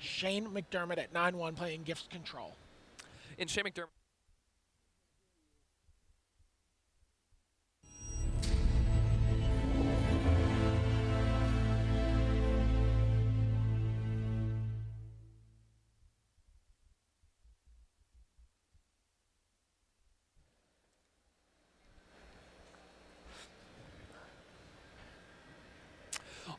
Shane McDermott at 9-1 playing Gifts Control. In Shane McDermott.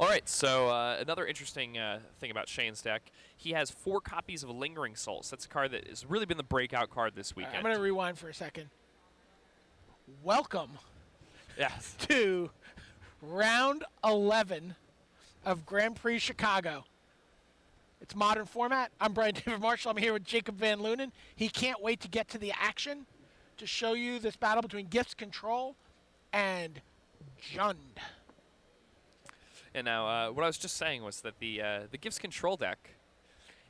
All right, so another interesting thing about Shane's deck, he has 4 copies of Lingering Souls. That's a card that has really been the breakout card this weekend. I'm going to rewind for a second. Welcome Yes. to round 11 of Grand Prix Chicago. It's modern format. I'm Brian David Marshall. I'm here with Jacob Van Lunen. He can't wait to get to the action to show you this battle between Gifts Control and Jund. And now, what I was just saying was that the Gifts Control deck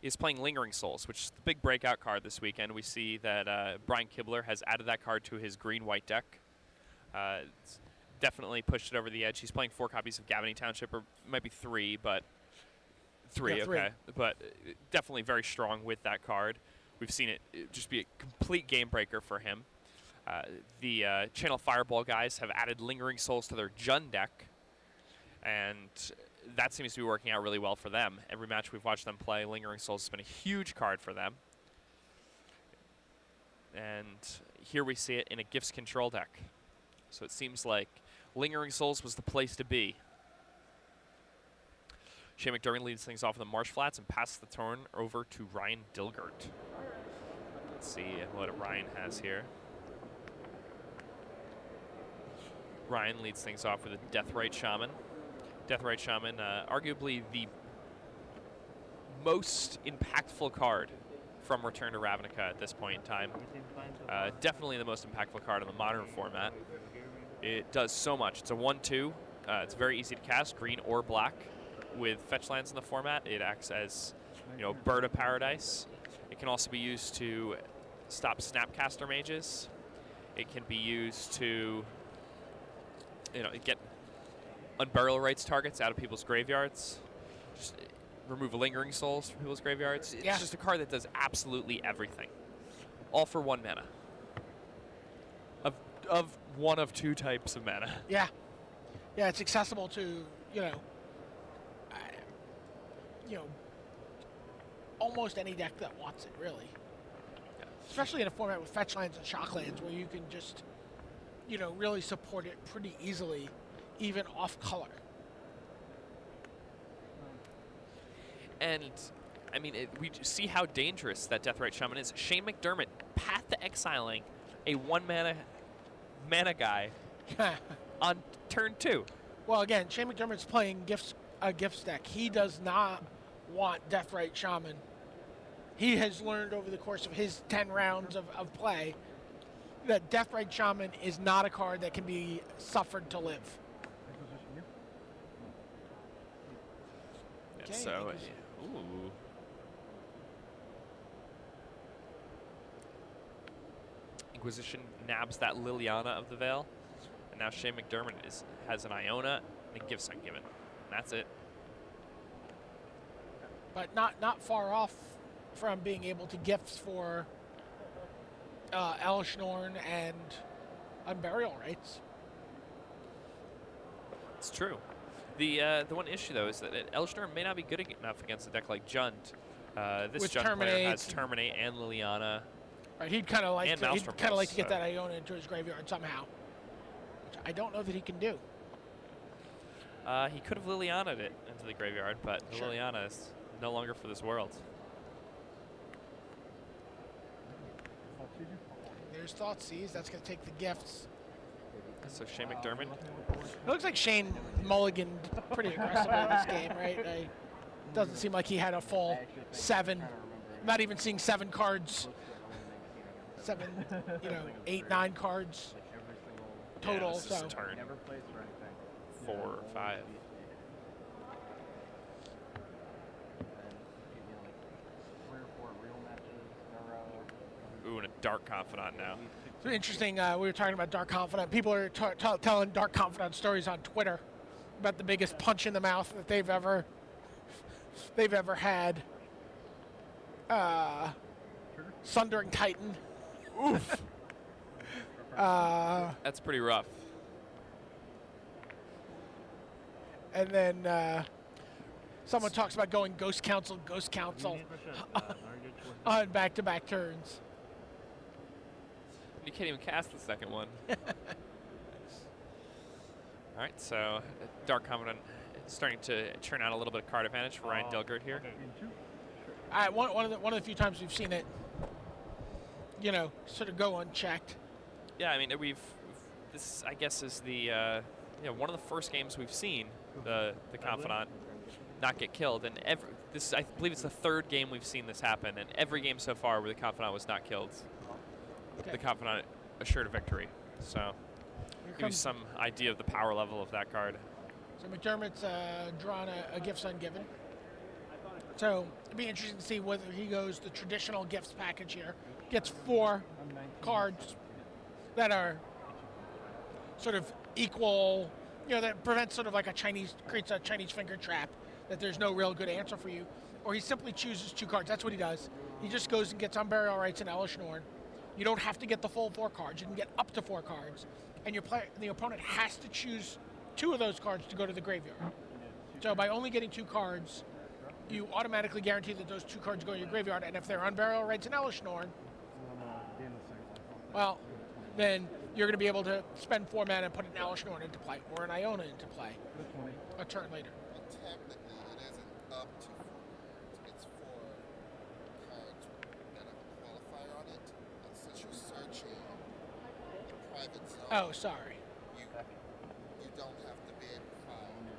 is playing Lingering Souls, which is the big breakout card this weekend. We see that Brian Kibler has added that card to his green-white deck. It's definitely pushed it over the edge. He's playing 4 copies of Gavany Township, or it might be 3, but 3, Yeah, 3. okay. But definitely very strong with that card. We've seen it just be a complete game breaker for him. The Channel Fireball guys have added Lingering Souls to their Jund deck, and that seems to be working out really well for them. Every match we've watched them play, Lingering Souls has been a huge card for them. And here we see it in a Gifts Control deck. So it seems like Lingering Souls was the place to be. Shane McDermott leads things off in the Marsh Flats and passes the turn over to Ryan Dilgert. Let's see what Ryan has here. Ryan leads things off with a Deathrite Shaman. Deathrite Shaman, arguably the most impactful card from Return to Ravnica at this point in time. Definitely the most impactful card in the modern format. It does so much. It's a 1/2. It's very easy to cast, green or black. With fetch lands in the format, it acts as, Bird of Paradise. It can also be used to stop Snapcaster mages. It can be used to, get Unburial Rites targets out of people's graveyards. Just remove Lingering Souls from people's graveyards. It's just a card that does absolutely everything. All for 1 mana. Of one of 2 types of mana. Yeah. Yeah, it's accessible to, almost any deck that wants it, really. Yeah. Especially in a format with fetch lands and shock lands where you can just, really support it pretty easily, even off color. And, we see how dangerous that Deathrite Shaman is. Shane McDermott, path to exiling a 1 mana guy on turn 2. Well, again, Shane McDermott's playing Gifts deck. He does not want Deathrite Shaman. He has learned over the course of his 10 rounds of play that Deathrite Shaman is not a card that can be suffered to live. Yeah, Okay, so, ooh. Inquisition nabs that Liliana of the Veil. And now Shane McDermott has an Iona and a Gifts Ungiven. And that's it. But not far off from being able to gifts for Elishnorn and Unburial Rites. It's true. The one issue, though, is that Elishnorn may not be good enough against a deck like Jund. This With Jund player has Terminate and Liliana. Right, he'd kind of like to get so. that Iona into his graveyard somehow. Which I don't know that he can do. He could have Liliana'd it into the graveyard, but the Liliana is no longer for this world. There's Thoughtseize. That's going to take the gifts. So Shane McDermott. It looks like Shane Mulligan pretty aggressively in this game, right? Doesn't seem like he had a full 7. I'm not even seeing 7 cards. 7, 8, 9 cards total. Yeah, this is turn 4 or 5. Ooh, and a Dark Confidant now. It's interesting. We were talking about Dark Confidant. People are telling Dark Confidant stories on Twitter about the biggest punch in the mouth that they've ever had. Sundering Titan. Oof. That's pretty rough. And then someone talks about going Ghost Council on back-to-back turns. You can't even cast the second one. All right, so Dark Covenant starting to churn out a little bit of card advantage for Ryan Delgert here. One of the few times we've seen it, sort of go unchecked. Yeah, I mean this I guess is the one of the first games we've seen the Confidant not get killed, and I believe it's the third game we've seen this happen, and every game so far where the Confidant was not killed, the Confidant assured a victory. So give you some idea of the power level of that card. So McDermott's drawn a Gifts Ungiven. So it'd be interesting to see whether he goes the traditional gifts package here. Gets 4 cards that are sort of equal, that prevents sort of like creates a Chinese finger trap, that there's no real good answer for you. Or he simply chooses 2 cards. That's what he does. He just goes and gets Unburial Rites and Elish Norn. You don't have to get the full 4 cards. You can get up to 4 cards. And the opponent has to choose 2 of those cards to go to the graveyard. So by only getting 2 cards, you automatically guarantee that those 2 cards go to your graveyard. And if they're Unburial Rites and Elish Norn, well, then you're going to be able to spend 4 mana and put an Elish Norn into play, or an Iona into play a turn later. Well, technically, it isn't up to 4 cards. It's 4 cards that have a qualifier on it. And since you're searching a private zone, Oh, sorry. you don't have to be able to find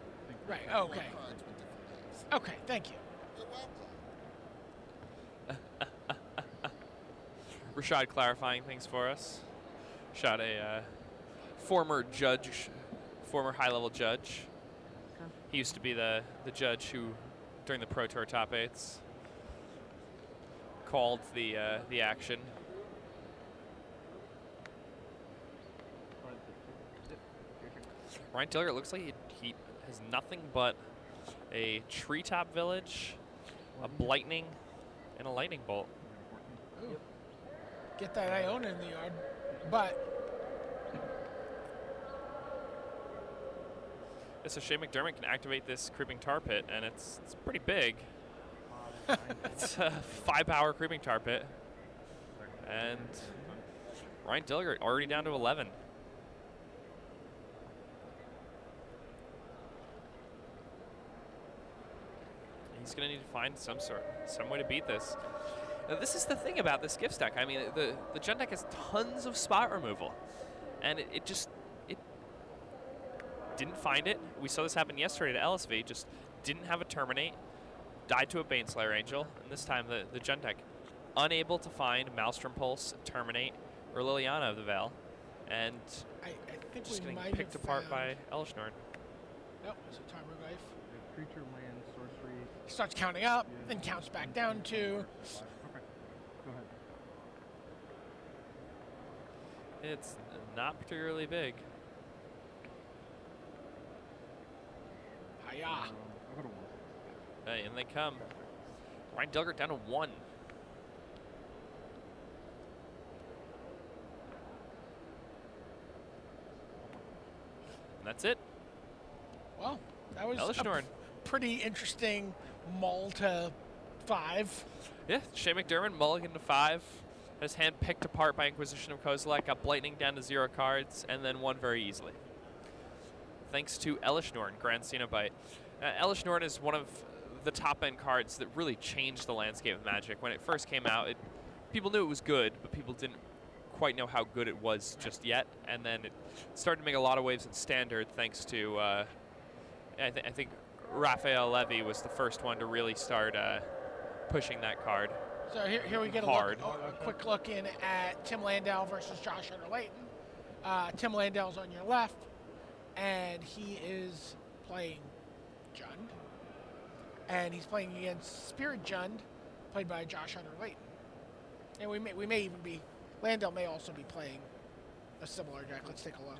Right, 4 okay. cards with different names. Okay, thank you. You're welcome. Rashad clarifying things for us. Rashad, a former high-level judge. He used to be the judge who, during the Pro Tour Top 8s, called the action. Ryan Delgert looks like he has nothing but a Treetop Village, a Blightning, and a Lightning Bolt. Ooh. Get that Iona in the yard, but So Shea McDermott can activate this Creeping Tar Pit, and it's pretty big. It's a 5-power Creeping Tar Pit. And Ryan Delgert already down to 11. He's going to need to find some way to beat this. Now, this is the thing about this gift stack. I mean, the Gen deck has tons of spot removal, and it didn't find it. We saw this happen yesterday to LSV. Just didn't have a Terminate, died to a Baneslayer Angel, and this time the Gen deck unable to find Maelstrom Pulse, Terminate, or Liliana of the Veil, and I think just we getting might picked have apart by found- Elish Norn. Nope, it's a Tarmogoyf. Creature, land, sorcery. He starts counting up, then counts back down to. Okay. Go ahead. It's not particularly big. Hiya. I'll go to 1. Hey, and they come. Ryan Delgert down to 1. And that's it. Well, that was Elish a Norn. pretty interesting mull to 5. Yeah, Shea McDermott, Mulligan to 5. His hand picked apart by Inquisition of Kozilek, got Blightning down to 0 cards, and then won very easily. Thanks to Elish Norn, Grand Cenobite. Elish Norn is one of the top-end cards that really changed the landscape of Magic. When it first came out, people knew it was good, but people didn't quite know how good it was just yet. And then it started to make a lot of waves in Standard, thanks to, I think Raphael Levy was the first one to really start pushing that card. So here we get Hard. a quick look in at Tim Landau versus Josh Hunter-Layton. Tim Landau's on your left, and he is playing Jund. And he's playing against Spirit Jund, played by Josh Hunter-Layton. And we may even be, Landau may also be playing a similar deck. Let's take a look.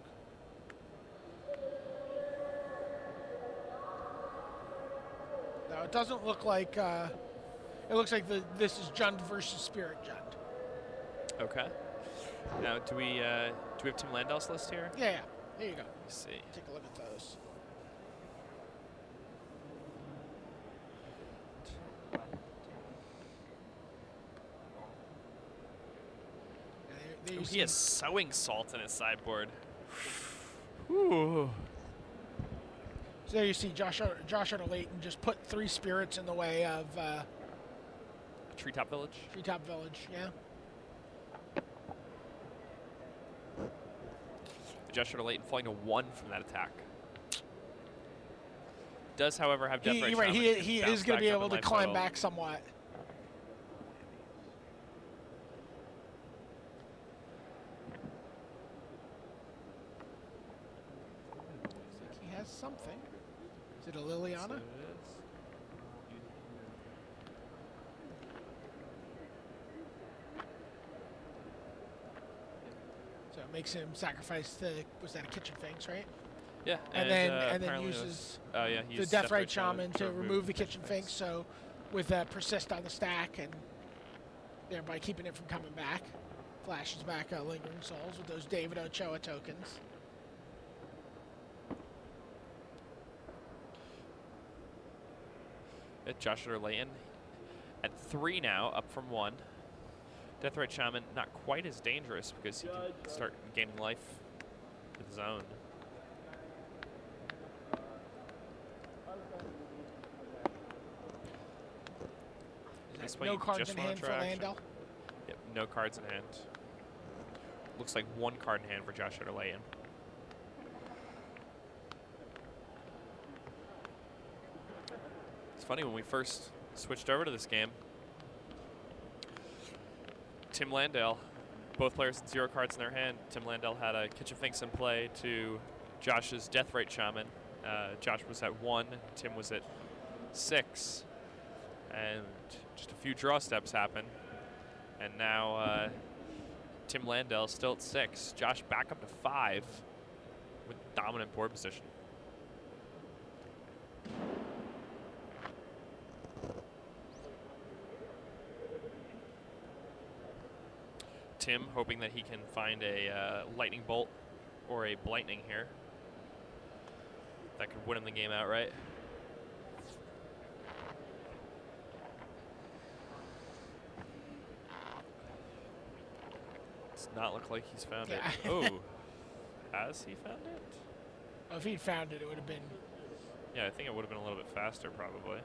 Now it doesn't look like It looks like this is Jund versus Spirit Jund. Okay. Now, do we have Tim Landell's list here? Yeah. There you go. Let's see. Take a look at those. There you Ooh, see he has sewing salt in his sideboard. Ooh. So there you see Josh Layton just put 3 spirits in the way of Treetop Village. Treetop Village. Yeah. Josh Layton falling to 1 from that attack. Does, however, have Death Ray Right. Shaman. He is going to be able to climb back somewhat. He has something. Is it a Liliana? So it makes him sacrifice the, was that a Kitchen Finks, right? Yeah, And then uses the Deathrite Shaman to remove the Kitchen Finks, so with persist on the stack and thereby keeping it from coming back. Flashes back Lingering Souls with those David Ochoa tokens. Joshua Layton at 3 now, up from 1. Deathrite Shaman not quite as dangerous because he can start gaining life with his own. No cards in hand for Landell? Yep, no cards in hand. Looks like 1 card in hand for Joshua Layton. It's funny, when we first switched over to this game, Tim Landell, both players had 0 cards in their hand. Tim Landell had a Kitchen Finks in play to Josh's Deathrite Shaman. Josh was at 1, Tim was at 6. And just a few draw steps happen. And now Tim Landell still at 6. Josh back up to 5 with dominant board position. Tim hoping that he can find a lightning bolt or a blightning here. That could win him the game outright. Does not look like he's found it. Oh, has he found it? Oh, if he'd found it, it would have been. Yeah, I think it would have been a little bit faster, probably.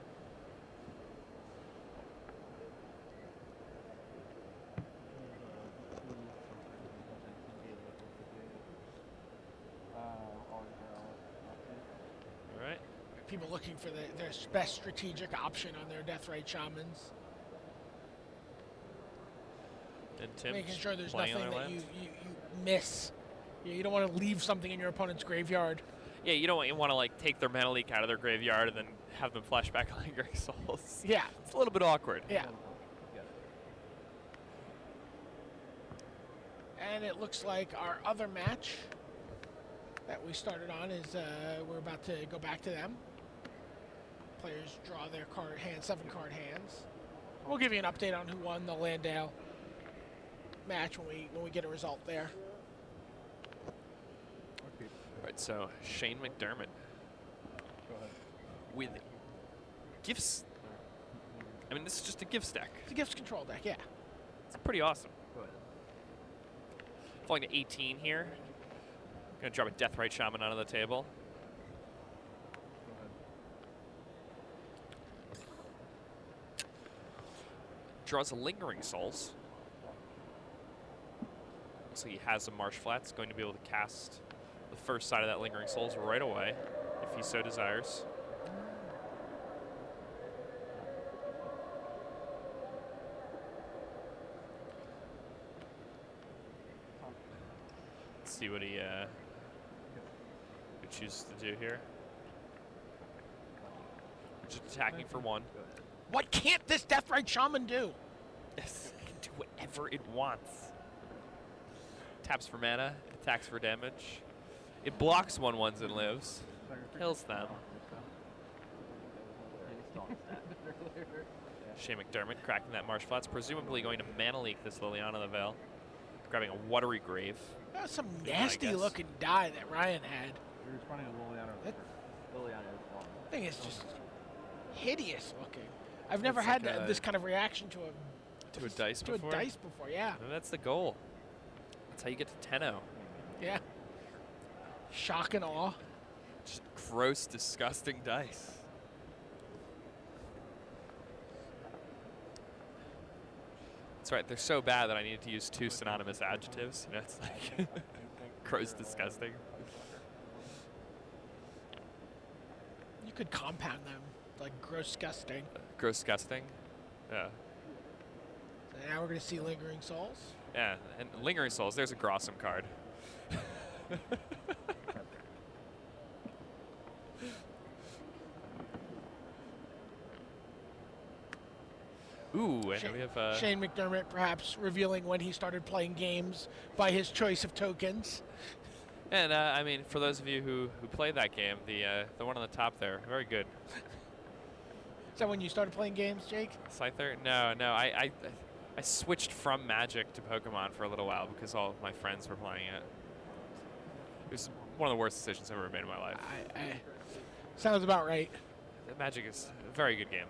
All right. People looking for their best strategic option on their Deathrite Shamans. And Tim making sure there's playing nothing on that their you land. miss. You don't want to leave something in your opponent's graveyard. Yeah, you don't want to like take their mana leak out of their graveyard and then have them flash back Lingering Souls. Yeah. It's a little bit awkward. Yeah. And it looks like our other match that we started on is we're about to go back to them. Players draw their 7-card hands. We'll give you an update on who won the Landale match when we get a result there. All right, so Shane McDermott with gifts. I mean, this is just a gift stack. It's a gifts control deck, yeah. It's pretty awesome. Falling to 18 here. Gonna drop a Deathrite Shaman onto the table. Draws a Lingering Souls. Looks like he has some Marsh Flats. Going to be able to cast the first side of that Lingering Souls right away, if he so desires. Let's see what he chooses to do here. Just attacking for 1. What can't this Deathrite Shaman do? Yes, it can do whatever it wants. Taps for mana, attacks for damage. It blocks 1/1s and lives. Kills them. Shea McDermott cracking that Marsh Flats, presumably going to Mana Leak this Liliana of the Veil. Grabbing a Watery Grave. That was some Yeah, I nasty guess. looking die that Ryan had. You're responding to Liliana. That Liliana is gone. thing is just hideous looking. I've never It's had like a- this kind of reaction to a To a dice before? dice before, yeah. And that's the goal. That's how you get to 10-0. Yeah. Shock and awe. Just gross, disgusting dice. That's right, they're so bad that I needed to use 2 synonymous adjectives. You know, it's like gross, disgusting. You could compound them, like gross, disgusting. Gross, disgusting. Yeah. So now we're going to see Lingering Souls. Yeah, and Lingering Souls, there's a Grossum card. Ooh, and we have Shane McDermott perhaps revealing when he started playing games by his choice of tokens. and I mean, for those of you who played that game, the one on the top there, very good. Is that when you started playing games, Jake? Scyther? No, I switched from Magic to Pokemon for a little while because all of my friends were playing it. It was one of the worst decisions I've ever made in my life. Sounds about right. Magic is a very good game.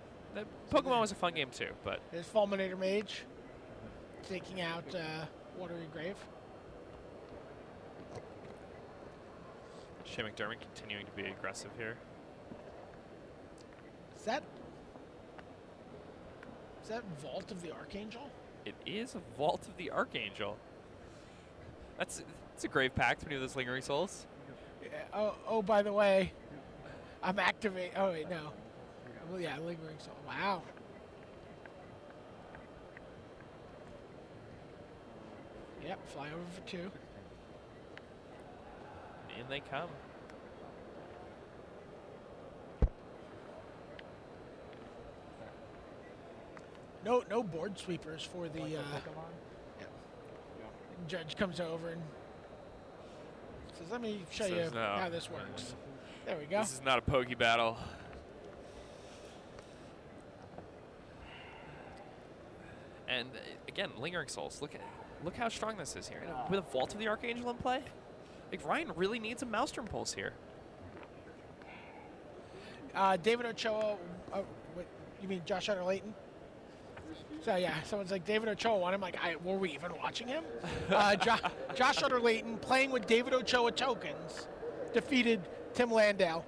Pokemon was a fun game too, but There's Fulminator Mage taking out Watery Grave. Shea McDermott continuing to be aggressive here. Is that Vault of the Archangel? It is a Vault of the Archangel. It's a grave pact when you have those Lingering Souls. Yeah, oh, by the way, I'm activating. Oh wait, no. Well, yeah, Lingering Soul. Wow. Yep, fly over for 2. In they come. No board sweepers for the. Judge comes over and says, "Let me show you Says no. how this works." There we go. This is not a Poke battle. And again, Lingering Souls. Look how strong this is here. With a Vault of the Archangel in play, like Ryan really needs a Maelstrom Pulse here. David Ochoa. What, you mean Josh Hunter Layton? So yeah, someone's like David Ochoa won. I'm like, were we even watching him? Josh Hunter Layton playing with David Ochoa tokens defeated Tim Landau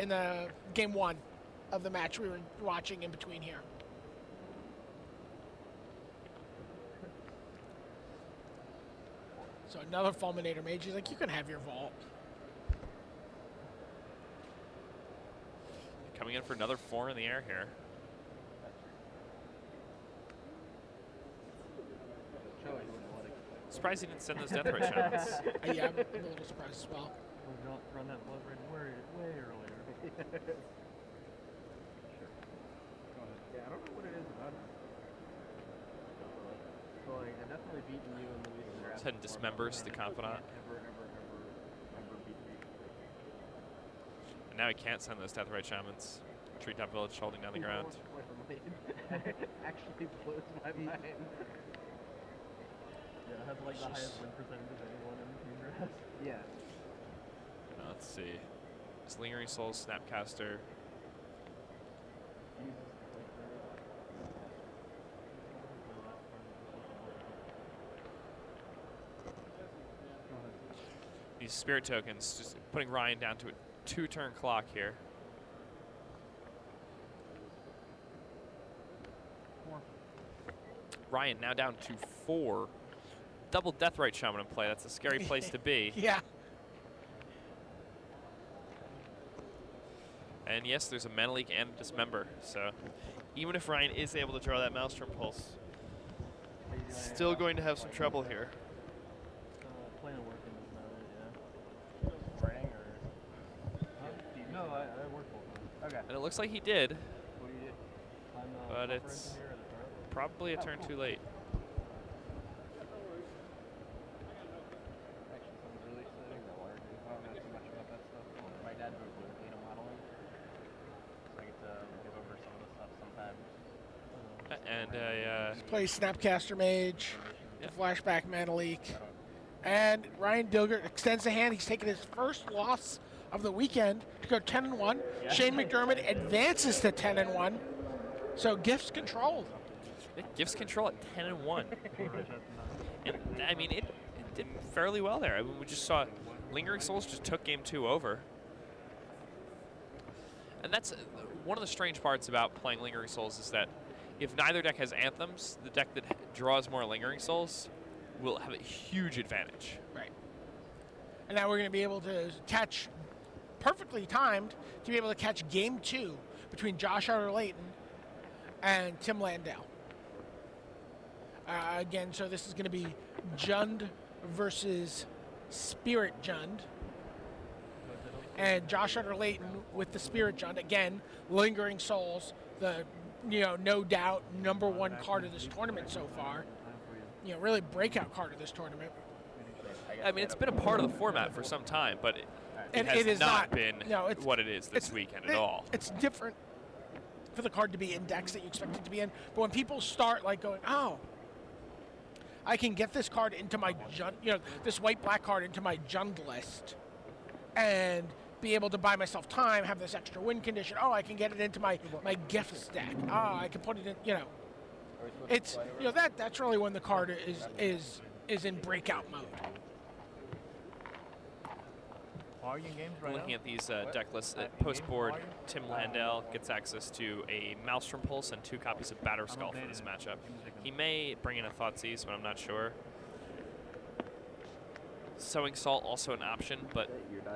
in the game 1 of the match we were watching in between here. So another Fulminator Mage. He's like, you can have your vault. Coming in for another 4 in the air here. Surprised he didn't send those Death Ray Shamans. Yeah, I'm a little surprised as well. Run that blood red way earlier. Yeah, I don't know what it is about it. So like, I've definitely beaten you in the league. Go ahead and dismembers the Confidant. Ever beat me. And now he can't send those Death Ray Shamans. Treetop Village holding down the ground. Actually blows my mind. Yeah, I have like the highest win percentage of anyone in Team Grass. Yeah. Let's see. It's Lingering Soul, Snapcaster. These Spirit tokens, just putting Ryan down to a 2-turn clock here. Ryan now down to 4. Double Deathrite Shaman in play. That's a scary place to be. Yeah. And yes, there's a Mana Leak and a Dismember. So even if Ryan is able to draw that Maelstrom Pulse, still going to have some trouble here. Plan of working is not it, yeah. Writing or? No, I work full time. Okay. And it looks like he did, What do you do? I'm but it's probably a turn too late. Actually, something really exciting that water dude. I don't know too much about that stuff. My dad does data modeling, so I get to give over some of the stuff sometimes. and a Plays Snapcaster Mage, Yep. the Flashback Manalik. And Ryan Dilgert extends the hand. He's taken his first loss of the weekend to go 10-1. Shane McDermott advances to 10-1. So gifts controlled. it gives control at 10-1. And I mean, it did fairly well there. I mean, we just saw Lingering Souls just took game 2 over. And that's one of the strange parts about playing Lingering Souls is that if neither deck has Anthems, the deck that draws more Lingering Souls will have a huge advantage. Right. And now we're going to be able to catch, perfectly timed, to be able to catch game 2 between Josh Utter-Layton and Tim Landale. Again, so this is going to be Jund versus Spirit Jund. And Josh Utter-Layton with the Spirit Jund. Again, Lingering Souls, the no doubt #1 card of this tournament so far. Really breakout card of this tournament. I mean, it's been a part of the format for some time, but it has not been what it is this weekend at all. It's different for the card to be in decks that you expect it to be in. But when people start like going, oh, I can get this card into my Jund, this white-black card into my Jund list, and be able to buy myself time, have this extra win condition. Oh, I can get it into my gifts deck. Oh, I can put it in. It's that's really when the card is in breakout mode. Are you in games right Looking now? at these deck lists, post board, Tim Landale gets access to a Maelstrom Pulse and 2 copies of Batterskull for this matchup. He may bring in a Thoughtseize, but I'm not sure. Sowing Salt also an option, but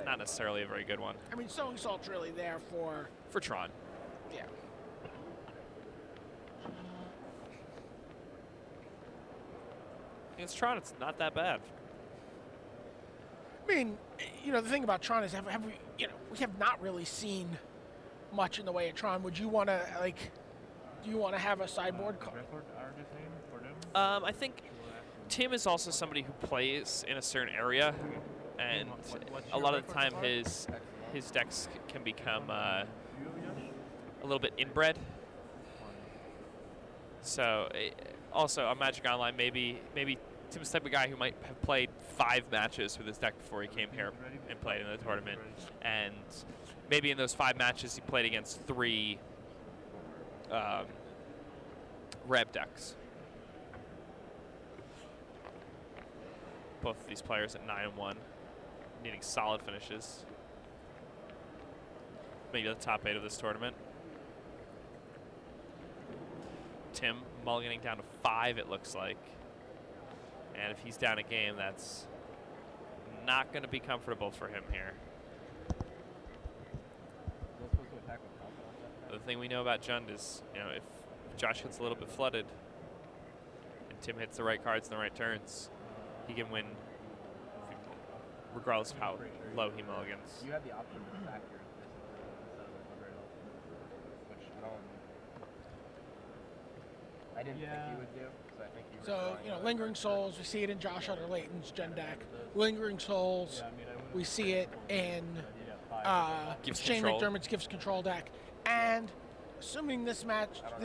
not necessarily a very good one. I mean, Sowing Salt's really there for Tron. yeah. Against Tron, it's not that bad. I mean, the thing about Tron is have we, we have not really seen much in the way of Tron. Would you want to do you want to have a sideboard card? I think Tim is also somebody who plays in a certain area, and a lot of the time his decks can become a little bit inbred. So also on Magic Online, maybe Tim's the type of guy who might have played 5 matches with his deck before he came here and played in the tournament, and maybe in those 5 matches he played against 3 Reb decks. Both of these players at 9-1, needing solid finishes. Maybe the top 8 of this tournament. Tim mulliganing down to 5, it looks like. And if he's down a game, that's not going to be comfortable for him here. The thing we know about Jund is, if Josh gets a little bit flooded and Tim hits the right cards in the right turns, he can win regardless of how low he mulligans. You have the option to stack your which I didn't think you would do, so I think you were So, Lingering Souls, we see it in Josh Utter-Layton's Jund deck. Lingering Souls, we see it in Gives Shane control. McDermott's Gifts Control deck. And assuming this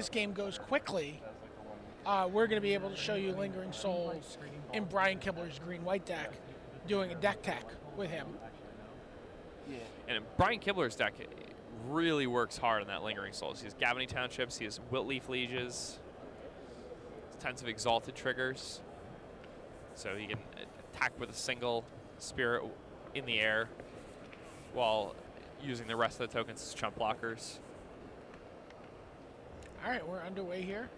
game goes quickly, we're going to be able to show you Lingering Souls in Brian Kibler's green-white deck, doing a deck tech with him. And Brian Kibler's deck really works hard on that Lingering Souls. He has Gavany Townships, he has Wiltleaf Lieges, tons of Exalted triggers. So he can attack with a single Spirit in the air while using the rest of the tokens as chump blockers. All right, we're underway here.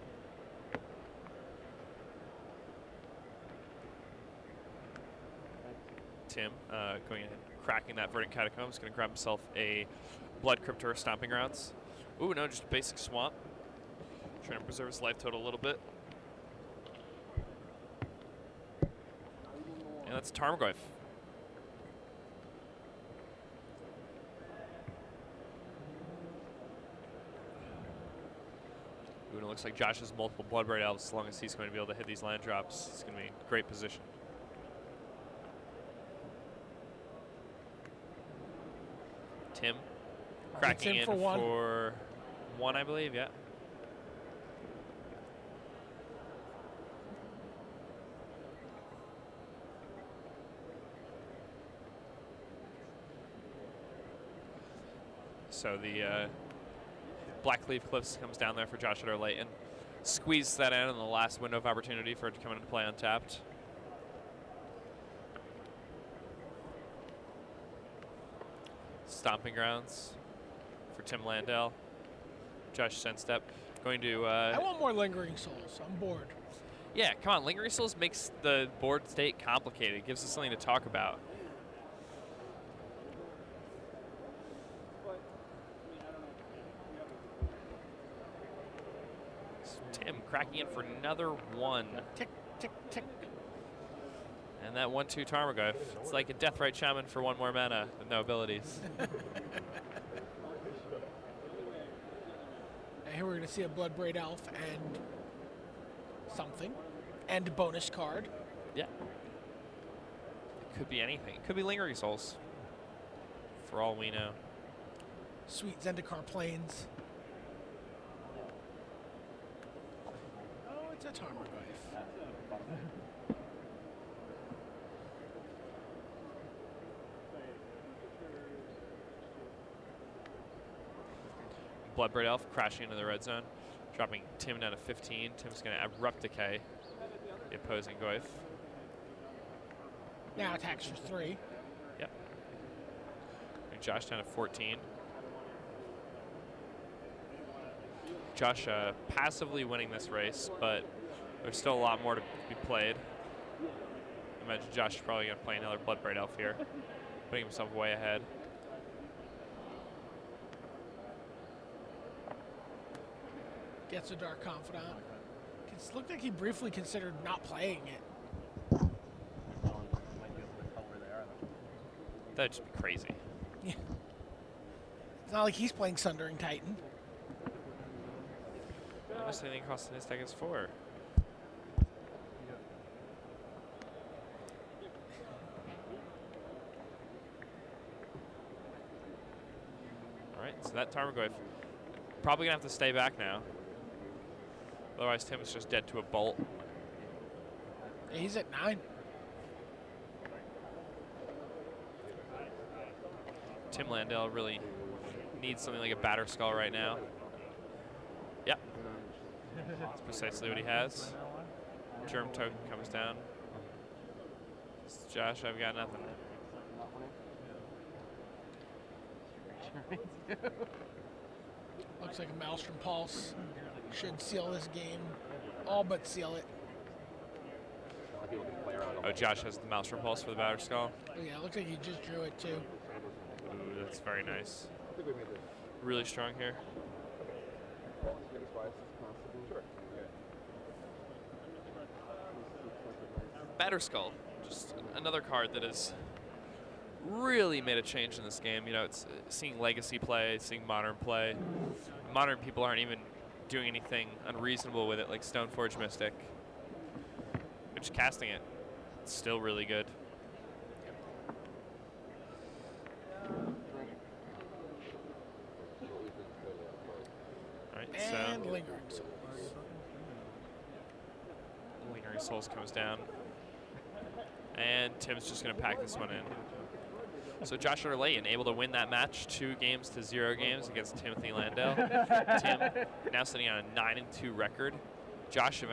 Tim going ahead, cracking that Verdant Catacombs, going to grab himself a Blood Crypt or Stomping Grounds. Ooh, no, just a basic Swamp. Trying to preserve his life total a little bit. And that's Tarmogoyf. Ooh, and it looks like Josh has multiple Bloodbraid Elves. As long as he's going to be able to hit these land drops, he's going to be in great position. Tim cracking in for for 1, I believe, yeah. So the Blackleaf Cliffs comes down there for Joshua Layton. Squeeze that in the last window of opportunity for it to come into play untapped. Stomping Grounds for Tim Landell. Josh Senstep going to... I want more Lingering Souls. I'm bored. Yeah, come on. Lingering Souls makes the board state complicated. It gives us something to talk about. Tim cracking in for another one. Tick, tick, tick. And that 1-2 Tarmogoyf. It's like a Deathrite Shaman for one more mana with no abilities. And here we're going to see a Bloodbraid Elf and something. And a bonus card. Yeah. It could be anything. It could be Lingering Souls. For all we know. Sweet Zendikar Plains. Oh, it's a Tarmogoyf. Bloodbraid Elf crashing into the red zone. Dropping Tim down to 15. Tim's going to Abrupt Decay the opposing Goyf. Now attacks for 3. Yep. And Josh down to 14. Josh passively winning this race, but there's still a lot more to be played. I imagine Josh is probably going to play another Bloodbraid Elf here, putting himself way ahead. Gets a Dark Confidant. It looked like he briefly considered not playing it. That'd just be crazy. Yeah. It's not like he's playing Sundering Titan. How much do you think cost in his deck is 4? Alright, so that Tarmogoyf probably gonna have to stay back now. Otherwise Tim is just dead to a bolt. Yeah, he's at 9. Tim Landell really needs something like a Batter Skull right now. Yep. That's precisely what he has. Germ Token comes down. Josh, I've got nothing. Looks like a Maelstrom Pulse. Should seal this game. All but seal it. Oh, Josh has the Maelstrom Pulse for the Batter Skull. Oh, yeah, it looks like he just drew it too. Ooh, that's very nice. Really strong here. Batter Skull, just another card that has really made a change in this game. You know, it's seeing Legacy play, seeing Modern play. Modern people aren't even doing anything unreasonable with it, like Stoneforge Mystic. They're just casting it. It's still really good. Alright, so And Lingering Souls. Lingering Souls comes down. And Tim's just going to pack this one in. So Joshua Layton able to win that match 2-0 games against Timothy Landell. Tim now sitting on a 9-2 record. Josh